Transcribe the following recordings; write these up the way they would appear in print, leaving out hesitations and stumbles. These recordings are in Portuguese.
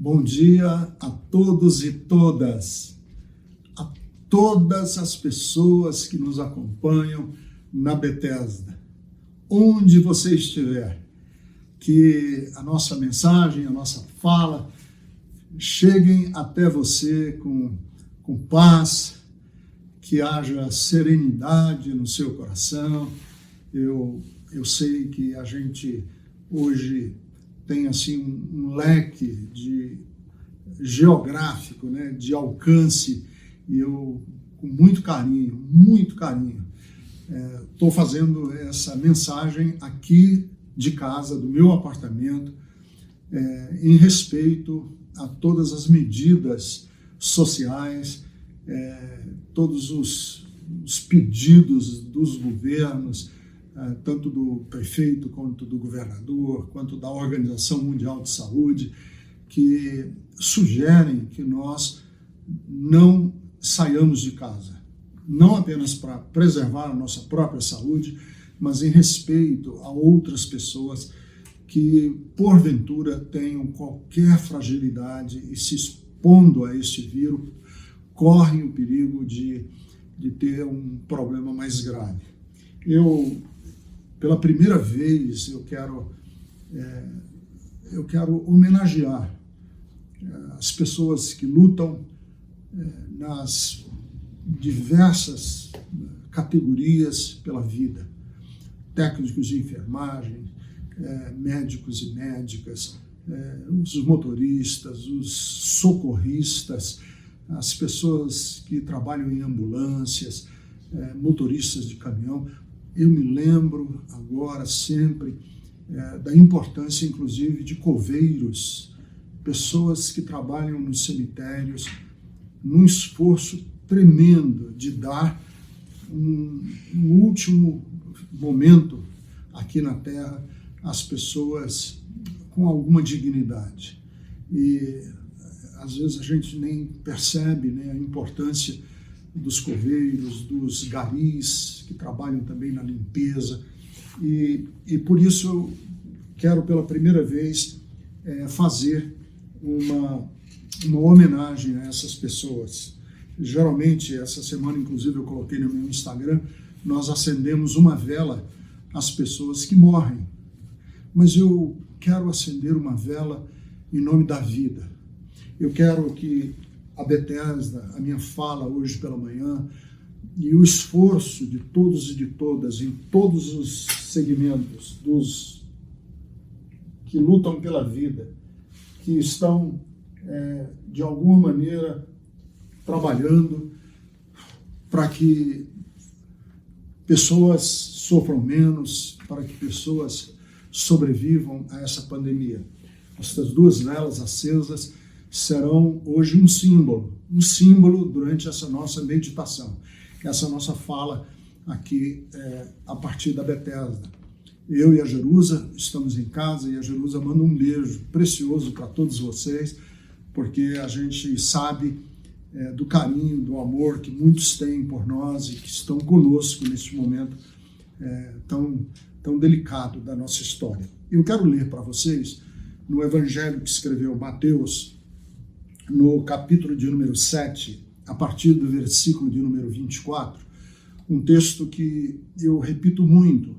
Bom dia a todos e todas, a todas as pessoas que nos acompanham na Bethesda. Onde você estiver, que a nossa mensagem, a nossa fala cheguem até você com paz, que haja serenidade no seu coração. Eu sei que a gente hoje tem assim um leque geográfico, né, de alcance, e eu com muito carinho, estou fazendo essa mensagem aqui de casa, do meu apartamento, em respeito a todas as medidas sociais, todos os pedidos dos governos, tanto do prefeito, quanto do governador, quanto da Organização Mundial de Saúde, que sugerem que nós não saiamos de casa, não apenas para preservar a nossa própria saúde, mas em respeito a outras pessoas que, porventura, tenham qualquer fragilidade e se expondo a este vírus, correm o perigo de ter um problema mais grave. Pela primeira vez, eu quero homenagear as pessoas que lutam nas diversas categorias pela vida. Técnicos de enfermagem, médicos e médicas, os motoristas, os socorristas, as pessoas que trabalham em ambulâncias, motoristas de caminhão. Eu me lembro agora sempre da importância, inclusive, de coveiros, pessoas que trabalham nos cemitérios, num esforço tremendo de dar um último momento aqui na Terra às pessoas com alguma dignidade. E às vezes a gente nem percebe, né, a importância dos coveiros, dos garis, que trabalham também na limpeza. E por isso eu quero, pela primeira vez, fazer uma homenagem a essas pessoas. Geralmente, essa semana, inclusive, eu coloquei no meu Instagram, nós acendemos uma vela às pessoas que morrem. Mas eu quero acender uma vela em nome da vida. Eu quero que a Bethesda, a minha fala hoje pela manhã, e o esforço de todos e de todas, em todos os segmentos, dos que lutam pela vida, que estão, de alguma maneira, trabalhando para que pessoas sofram menos, para que pessoas sobrevivam a essa pandemia. Essas duas velas acesas serão hoje um símbolo durante essa nossa meditação, essa nossa fala aqui a partir da Bethesda. Eu e a Jerusa estamos em casa, e a Jerusa manda um beijo precioso para todos vocês, porque a gente sabe do carinho, do amor que muitos têm por nós e que estão conosco neste momento tão delicado da nossa história. Eu quero ler para vocês no Evangelho que escreveu Mateus, no capítulo de número 7, a partir do versículo de número 24, um texto que eu repito muito,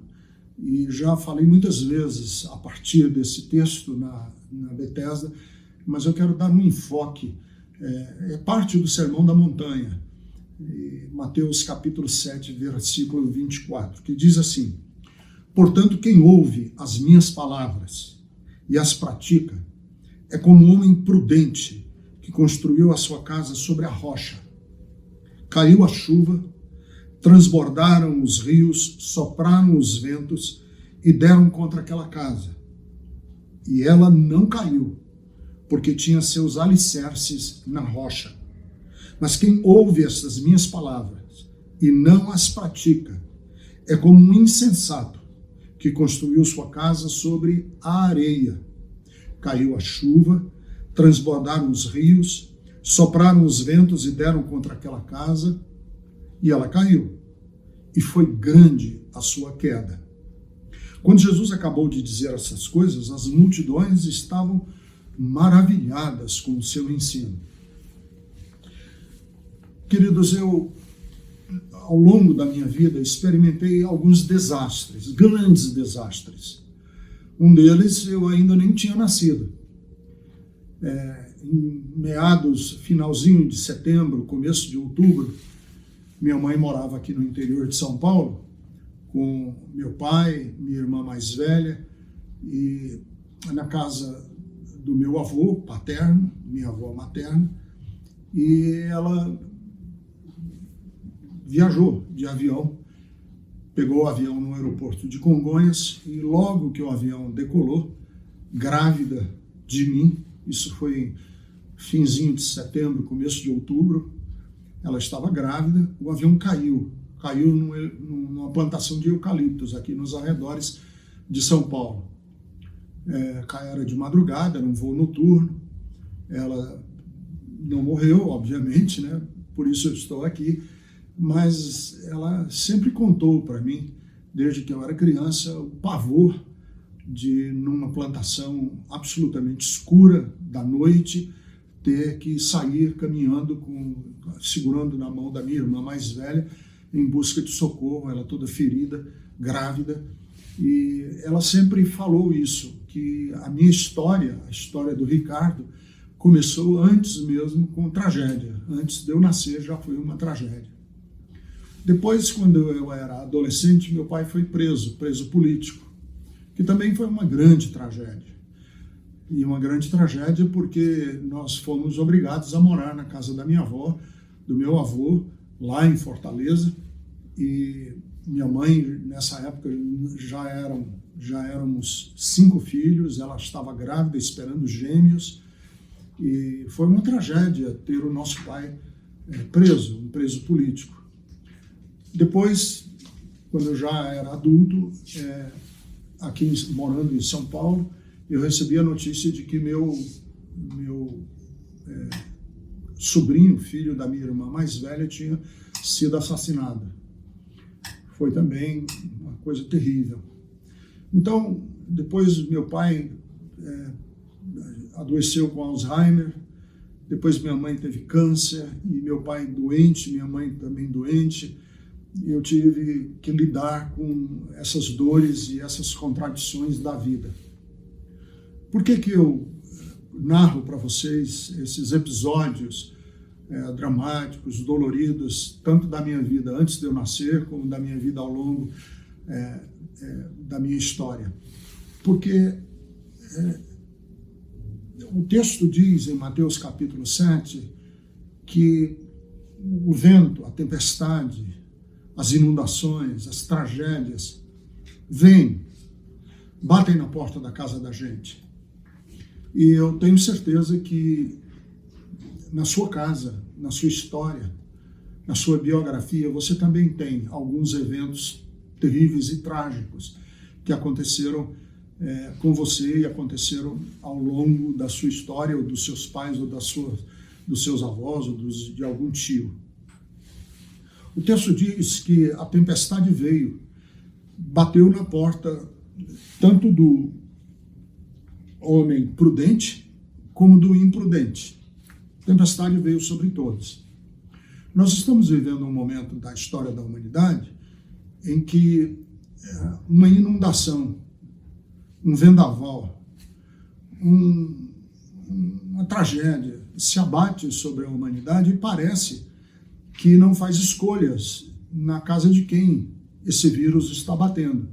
e já falei muitas vezes a partir desse texto na Bethesda, mas eu quero dar um enfoque, é parte do Sermão da Montanha, Mateus capítulo 7, versículo 24, que diz assim: portanto, quem ouve as minhas palavras e as pratica é como um homem prudente que construiu a sua casa sobre a rocha. Caiu a chuva, transbordaram os rios, sopraram os ventos e deram contra aquela casa. E ela não caiu, porque tinha seus alicerces na rocha. Mas quem ouve estas minhas palavras e não as pratica é como um insensato que construiu sua casa sobre a areia. Caiu a chuva, transbordaram os rios, sopraram os ventos e deram contra aquela casa, e ela caiu. E foi grande a sua queda. Quando Jesus acabou de dizer essas coisas, as multidões estavam maravilhadas com o seu ensino. Queridos, eu, ao longo da minha vida, experimentei alguns desastres, grandes desastres. Um deles eu ainda nem tinha nascido. Em meados, finalzinho de setembro, começo de outubro, minha mãe morava aqui no interior de São Paulo, com meu pai, minha irmã mais velha, e na casa do meu avô paterno, minha avó materna, e ela viajou de avião, pegou o avião no aeroporto de Congonhas, e logo que o avião decolou, grávida de mim, isso foi finzinho de setembro, começo de outubro, ela estava grávida, o avião caiu numa plantação de eucaliptos aqui nos arredores de São Paulo. Era de madrugada, era um voo noturno, ela não morreu, obviamente, né? Por isso eu estou aqui, mas ela sempre contou para mim, desde que eu era criança, o pavor de, numa plantação absolutamente escura da noite, ter que sair caminhando, segurando na mão da minha irmã mais velha, em busca de socorro, ela toda ferida, grávida. E ela sempre falou isso, que a minha história, a história do Ricardo, começou antes mesmo com tragédia. Antes de eu nascer já foi uma tragédia. Depois, quando eu era adolescente, meu pai foi preso político, que também foi uma grande tragédia. E uma grande tragédia porque nós fomos obrigados a morar na casa da minha avó, do meu avô, lá em Fortaleza, e minha mãe, nessa época, já éramos 5 filhos, ela estava grávida, esperando gêmeos, e foi uma tragédia ter o nosso pai preso, um preso político. Depois, quando eu já era adulto, aqui morando em São Paulo, eu recebi a notícia de que meu sobrinho, filho da minha irmã mais velha, tinha sido assassinado. Foi também uma coisa terrível. Então, depois meu pai adoeceu com Alzheimer, depois minha mãe teve câncer, e meu pai doente, minha mãe também doente. Eu tive que lidar com essas dores e essas contradições da vida. Por que eu narro para vocês esses episódios dramáticos, doloridos, tanto da minha vida antes de eu nascer, como da minha vida ao longo da minha história? Porque o texto diz em Mateus capítulo 7 que o vento, a tempestade, as inundações, as tragédias vêm, batem na porta da casa da gente. E eu tenho certeza que na sua casa, na sua história, na sua biografia, você também tem alguns eventos terríveis e trágicos que aconteceram com você e aconteceram ao longo da sua história, ou dos seus pais, ou dos seus avós, ou de algum tio. O texto diz que a tempestade veio, bateu na porta tanto do homem prudente como do imprudente. A tempestade veio sobre todos. Nós estamos vivendo um momento da história da humanidade em que uma inundação, um vendaval, uma tragédia se abate sobre a humanidade e parece que não faz escolhas na casa de quem esse vírus está batendo.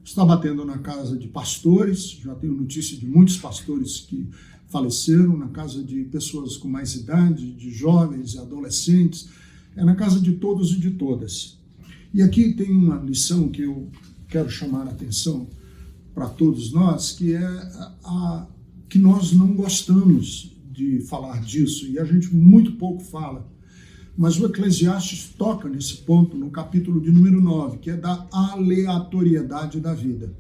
Está batendo na casa de pastores, já tenho notícia de muitos pastores que faleceram, na casa de pessoas com mais idade, de jovens e adolescentes, na casa de todos e de todas. E aqui tem uma lição que eu quero chamar a atenção para todos nós, que que nós não gostamos de falar disso, e a gente muito pouco fala. Mas o Eclesiastes toca nesse ponto no capítulo de número 9, que é da aleatoriedade da vida.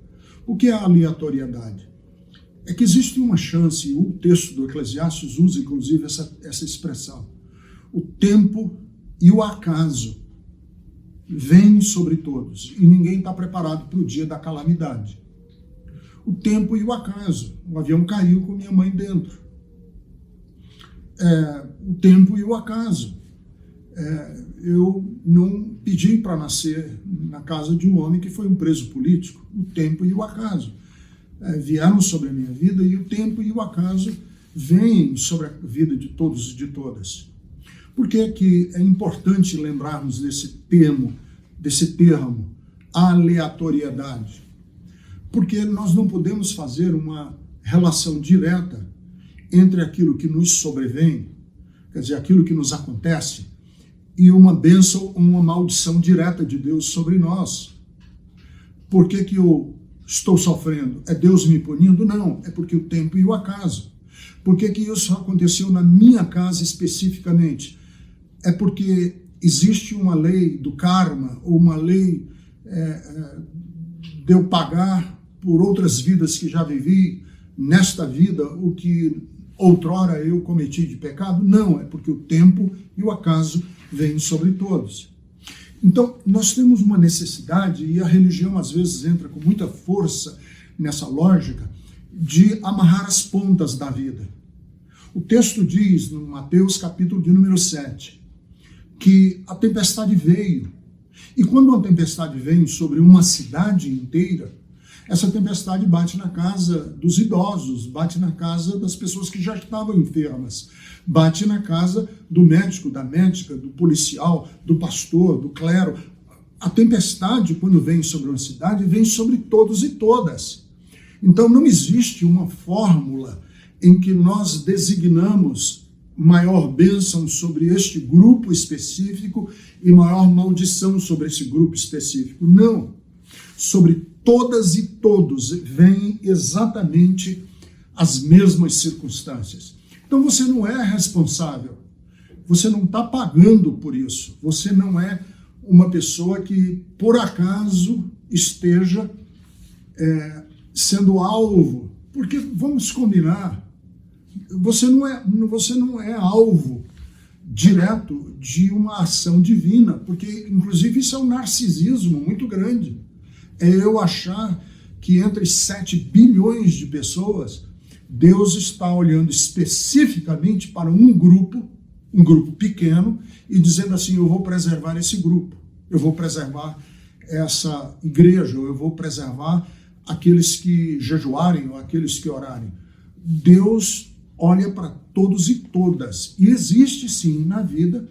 O que é a aleatoriedade? É que existe uma chance, e o texto do Eclesiastes usa inclusive essa expressão. O tempo e o acaso vêm sobre todos, e ninguém está preparado para o dia da calamidade. o tempo e o acaso. O avião caiu com minha mãe dentro. O tempo e o acaso. Eu não pedi para nascer na casa de um homem que foi um preso político. O tempo e o acaso vieram sobre a minha vida, e o tempo e o acaso vêm sobre a vida de todos e de todas. Por que que é importante lembrarmos desse termo, aleatoriedade? Porque nós não podemos fazer uma relação direta entre aquilo que nos sobrevém, quer dizer, aquilo que nos acontece, e uma bênção ou uma maldição direta de Deus sobre nós. Por que que eu estou sofrendo? É Deus me punindo? Não, é porque o tempo e o acaso. Por que que isso aconteceu na minha casa especificamente? É porque existe uma lei do karma, ou uma lei de eu pagar por outras vidas que já vivi, nesta vida, o que outrora eu cometi de pecado? Não, é porque o tempo e o acaso vêm sobre todos. Então, nós temos uma necessidade, e a religião às vezes entra com muita força nessa lógica, de amarrar as pontas da vida. O texto diz, no Mateus capítulo de número 7, que a tempestade veio. E quando uma tempestade vem sobre uma cidade inteira, essa tempestade bate na casa dos idosos, bate na casa das pessoas que já estavam enfermas, bate na casa do médico, da médica, do policial, do pastor, do clero. A tempestade, quando vem sobre uma cidade, vem sobre todos e todas. Então não existe uma fórmula em que nós designamos maior bênção sobre este grupo específico e maior maldição sobre esse grupo específico. Não. Sobre todas e todos vêm exatamente as mesmas circunstâncias. Então você não é responsável, você não está pagando por isso, você não é uma pessoa que por acaso esteja sendo alvo, porque vamos combinar, você não é alvo direto de uma ação divina, porque inclusive isso é um narcisismo muito grande. É eu achar que entre 7 bilhões de pessoas, Deus está olhando especificamente para um grupo pequeno, e dizendo assim, eu vou preservar esse grupo, eu vou preservar essa igreja, eu vou preservar aqueles que jejuarem ou aqueles que orarem. Deus olha para todos e todas, e existe sim na vida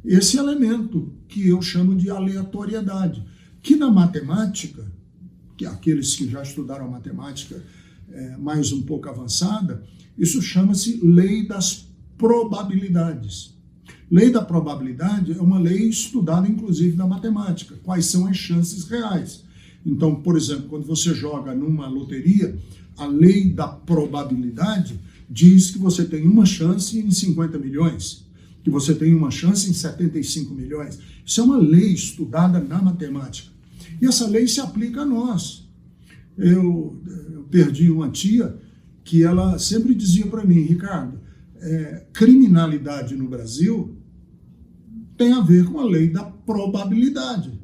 esse elemento que eu chamo de aleatoriedade, que na matemática, que aqueles que já estudaram matemática mais um pouco avançada, isso chama-se lei das probabilidades. Lei da probabilidade é uma lei estudada inclusive na matemática, quais são as chances reais. Então, por exemplo, quando você joga numa loteria, a lei da probabilidade diz que você tem uma chance em 50 milhões, que você tem uma chance em 75 milhões. Isso é uma lei estudada na matemática. E essa lei se aplica a nós. Eu perdi uma tia que ela sempre dizia para mim, Ricardo, criminalidade no Brasil tem a ver com a lei da probabilidade.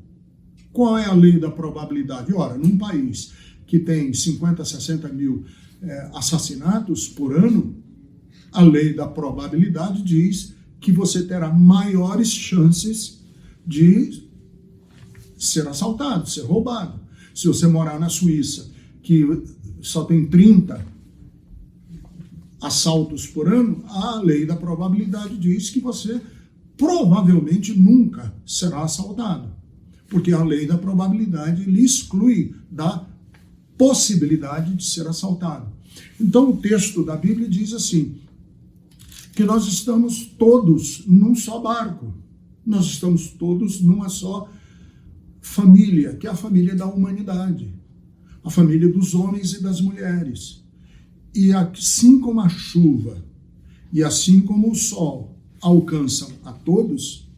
Qual é a lei da probabilidade? Ora, num país que tem 50, 60 mil assassinatos por ano, a lei da probabilidade diz que você terá maiores chances de ser assaltado, ser roubado. Se você morar na Suíça, que só tem 30 assaltos por ano, a lei da probabilidade diz que você provavelmente nunca será assaltado, porque a lei da probabilidade lhe exclui da possibilidade de ser assaltado. Então o texto da Bíblia diz assim, que nós estamos todos num só barco, nós estamos todos numa só família, que é a família da humanidade, a família dos homens e das mulheres. E assim como a chuva e assim como o sol alcançam a todos,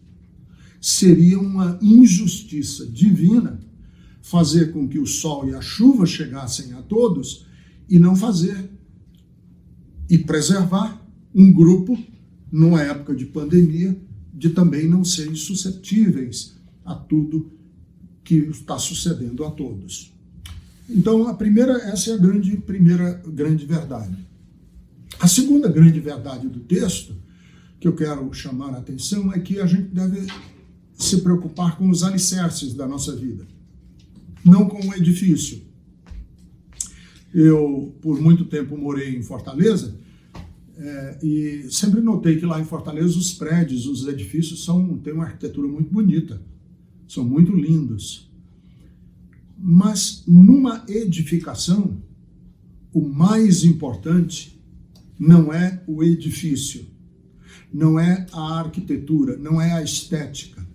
seria uma injustiça divina fazer com que o sol e a chuva chegassem a todos e não fazer e preservar um grupo, numa época de pandemia, de também não serem suscetíveis a tudo que está sucedendo a todos. Então, essa é a primeira grande verdade. A segunda grande verdade do texto, que eu quero chamar a atenção, é que a gente deve se preocupar com os alicerces da nossa vida, não com o edifício. Eu, por muito tempo, morei em Fortaleza, e sempre notei que lá em Fortaleza os prédios, os edifícios têm uma arquitetura muito bonita, são muito lindos. Mas numa edificação, o mais importante não é o edifício, não é a arquitetura, não é a estética,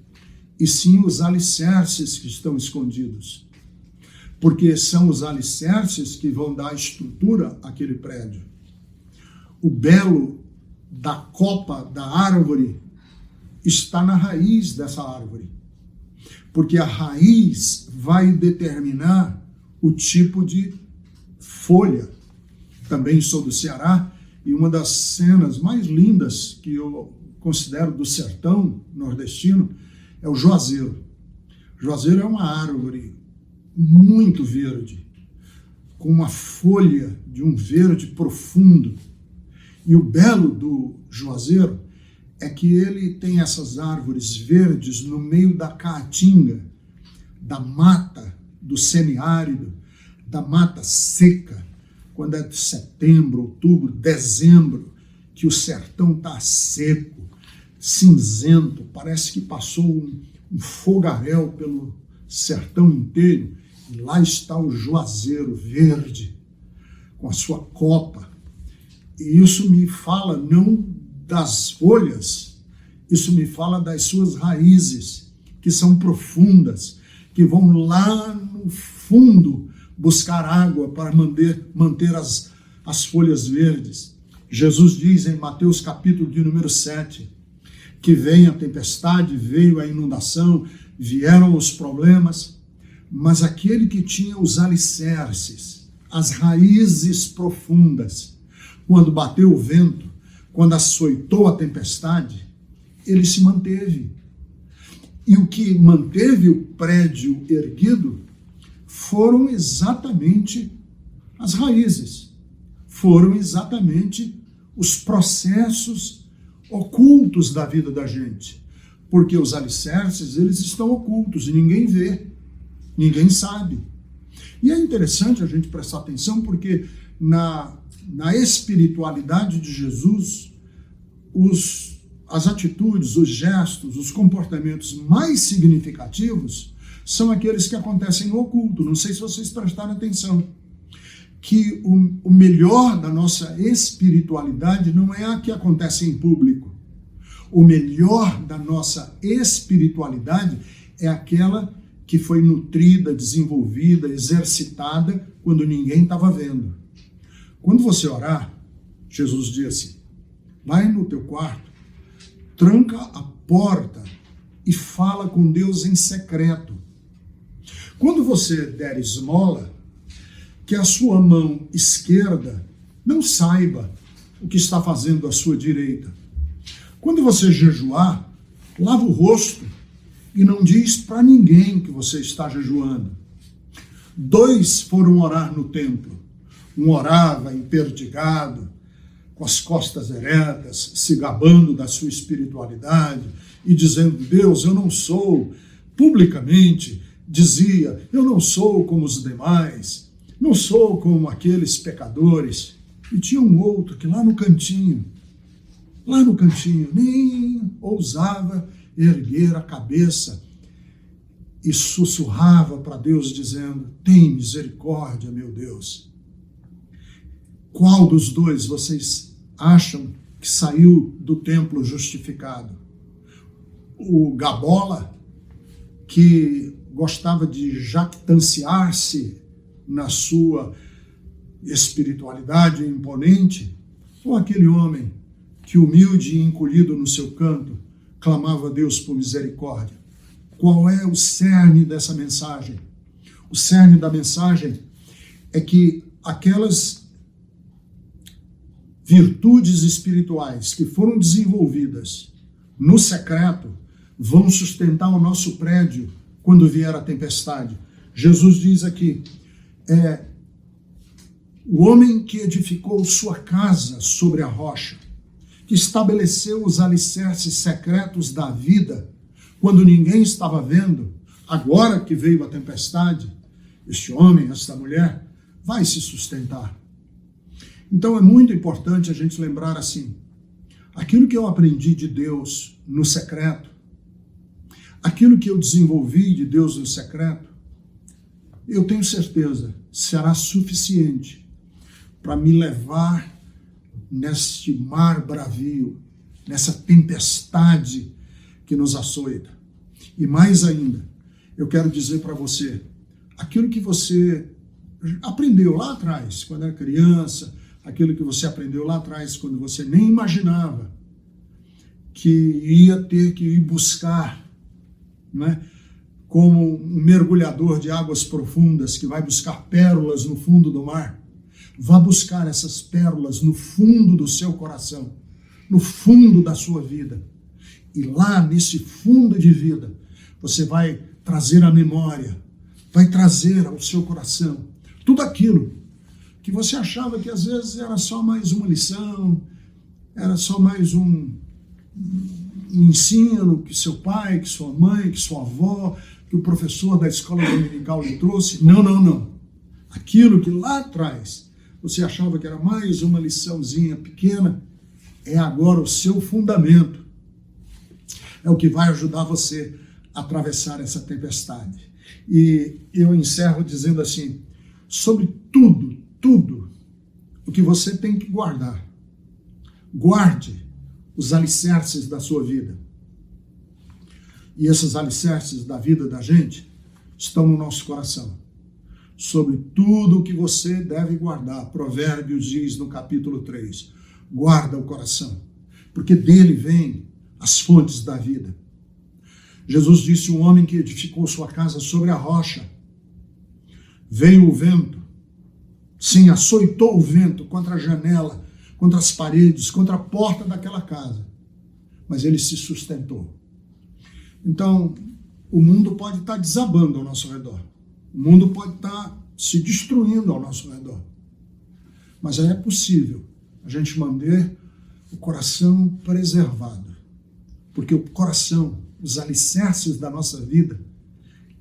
e sim os alicerces que estão escondidos. Porque são os alicerces que vão dar estrutura àquele prédio. O belo da copa da árvore está na raiz dessa árvore. Porque a raiz vai determinar o tipo de folha. Também sou do Ceará, e uma das cenas mais lindas que eu considero do sertão nordestino é o juazeiro. O juazeiro é uma árvore muito verde, com uma folha de um verde profundo. E o belo do juazeiro é que ele tem essas árvores verdes no meio da caatinga, da mata do semiárido, da mata seca, quando é de setembro, outubro, dezembro, que o sertão está seco, cinzento, parece que passou um fogaréu pelo sertão inteiro, e lá está o juazeiro verde, com a sua copa. E isso me fala não das folhas, isso me fala das suas raízes, que são profundas, que vão lá no fundo buscar água para manter as folhas verdes. Jesus diz em Mateus capítulo de número 7, que veio a tempestade, veio a inundação, vieram os problemas, mas aquele que tinha os alicerces, as raízes profundas, quando bateu o vento, quando açoitou a tempestade, ele se manteve. E o que manteve o prédio erguido foram exatamente as raízes, foram exatamente os processos ocultos da vida da gente. Porque os alicerces, eles estão ocultos e ninguém vê, ninguém sabe. E é interessante a gente prestar atenção porque na espiritualidade de Jesus, as atitudes, os gestos, os comportamentos mais significativos são aqueles que acontecem no oculto. Não sei se vocês prestaram atenção, que o melhor da nossa espiritualidade não é a que acontece em público. O melhor da nossa espiritualidade é aquela que foi nutrida, desenvolvida, exercitada quando ninguém estava vendo. Quando você orar, Jesus disse, vai no teu quarto, tranca a porta e fala com Deus em secreto. Quando você der esmola, que a sua mão esquerda não saiba o que está fazendo a sua direita. Quando você jejuar, lava o rosto e não diz para ninguém que você está jejuando. 2 foram orar no templo. Um orava emperdigado, com as costas eretas, se gabando da sua espiritualidade e dizendo, Deus, eu não sou, publicamente dizia, eu não sou como os demais, não sou como aqueles pecadores. E tinha um outro que lá no cantinho, nem ousava erguer a cabeça e sussurrava para Deus dizendo, tem misericórdia, meu Deus. Qual dos 2 vocês acham que saiu do templo justificado? O Gabola, que gostava de jactanciar-se na sua espiritualidade imponente, ou aquele homem que, humilde e encolhido no seu canto, clamava a Deus por misericórdia? Qual é o cerne dessa mensagem? O cerne da mensagem é que aquelas virtudes espirituais que foram desenvolvidas no secreto vão sustentar o nosso prédio quando vier a tempestade. Jesus diz aqui, O homem que edificou sua casa sobre a rocha, que estabeleceu os alicerces secretos da vida, quando ninguém estava vendo, agora que veio a tempestade, este homem, esta mulher, vai se sustentar. Então é muito importante a gente lembrar assim, aquilo que eu aprendi de Deus no secreto, aquilo que eu desenvolvi de Deus no secreto, eu tenho certeza, será suficiente para me levar neste mar bravio, nessa tempestade que nos açoita. E mais ainda, eu quero dizer para você, aquilo que você aprendeu lá atrás, quando era criança, aquilo que você aprendeu lá atrás, quando você nem imaginava que ia ter que ir buscar, não é? Como um mergulhador de águas profundas que vai buscar pérolas no fundo do mar. Vá buscar essas pérolas no fundo do seu coração, no fundo da sua vida. E lá, nesse fundo de vida, você vai trazer à memória, vai trazer ao seu coração tudo aquilo que você achava que às vezes era só mais uma lição, era só mais um ensino que seu pai, que sua mãe, que sua avó, que o professor da escola dominical lhe trouxe. Não. Aquilo que lá atrás você achava que era mais uma liçãozinha pequena, é agora o seu fundamento. É o que vai ajudar você a atravessar essa tempestade. E eu encerro dizendo assim, sobre tudo o que você tem que guardar. Guarde os alicerces da sua vida. E esses alicerces da vida da gente estão no nosso coração. Sobre tudo o que você deve guardar. Provérbios diz no capítulo 3, guarda o coração, porque dele vêm as fontes da vida. Jesus disse, um homem que edificou sua casa sobre a rocha, veio o vento, sim, açoitou o vento contra a janela, contra as paredes, contra a porta daquela casa, mas ele se sustentou. Então, o mundo pode estar desabando ao nosso redor. O mundo pode estar se destruindo ao nosso redor. Mas é possível a gente manter o coração preservado. Porque o coração, os alicerces da nossa vida,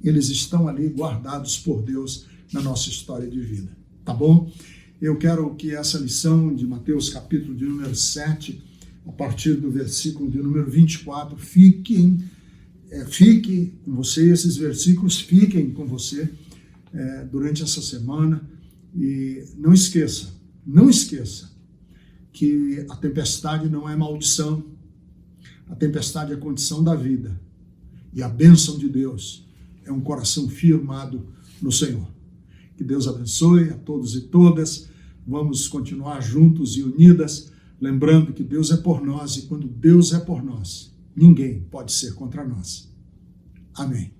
eles estão ali guardados por Deus na nossa história de vida. Tá bom? Eu quero que essa lição de Mateus capítulo de número 7, a partir do versículo de número 24, fique com você, esses versículos fiquem com você durante essa semana. E não esqueça que a tempestade não é maldição, a tempestade é condição da vida. E a bênção de Deus é um coração firmado no Senhor. Que Deus abençoe a todos e todas. Vamos continuar juntos e unidas, lembrando que Deus é por nós, e quando Deus é por nós, ninguém pode ser contra nós. Amém.